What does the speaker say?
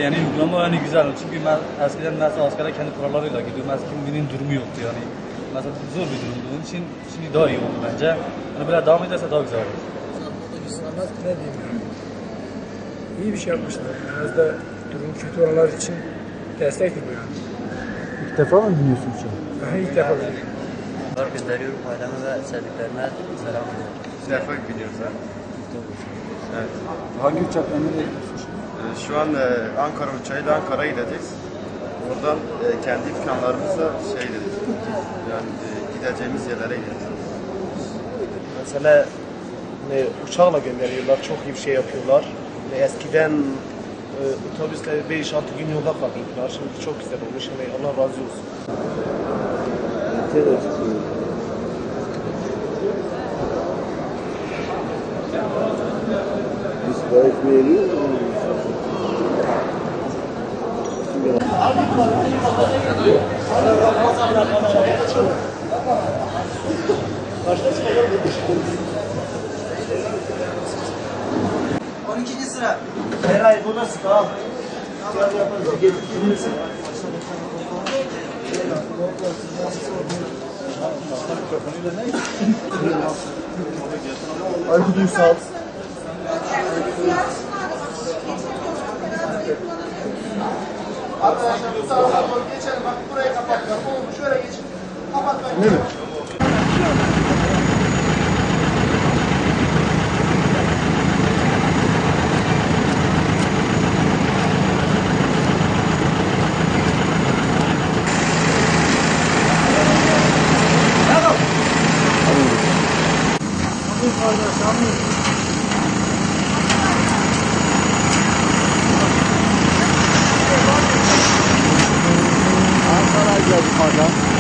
Yani uygulama yani güzel çünkü ben eskiden mesela askere kendi kurallarıyla gidiyorum. Kimliğinin durumu yoktu yani. Mesela zor bir durumdu onun için şimdi daha iyi oldu bence. Yani böyle devam ederse daha güzel olur. İnsanlar ne diyeyim yani. İyi bir şey yapmışlar. Biraz da durum kötü olanlar için destektir bu yani. İlk defa mı dinliyorsun şu an? İlk defa böyle. Gönderiyorum aileme ve sevdiklerime selam veriyorum. İlk defa gidiyoruz ha. Evet. Hangi uçakla nereye gidiyorsun şimdi? Şu an Ankara uçağıyla Ankara'ya gideceğiz. Oradan kendi imkanlarımızla yani gideceğimiz yerlere gideceğiz. Mesela uçakla gönderiyorlar, çok iyi bir şey yapıyorlar. Eskiden otobüsle 5-6 gün yolda kalıyorlar. Şimdi çok güzel olmuş. Allah razı olsun. Sıra. Eray bu nasıl? Al. Yaparız. Getirirsin. Aykut Ünsal. Arkadaşlar bu tarafa doğru geçelim. Bak burayı kapatacağım. Olmuş. Şöyle geçin. Kapatmayın. Değil mi? Ankara geldik hala.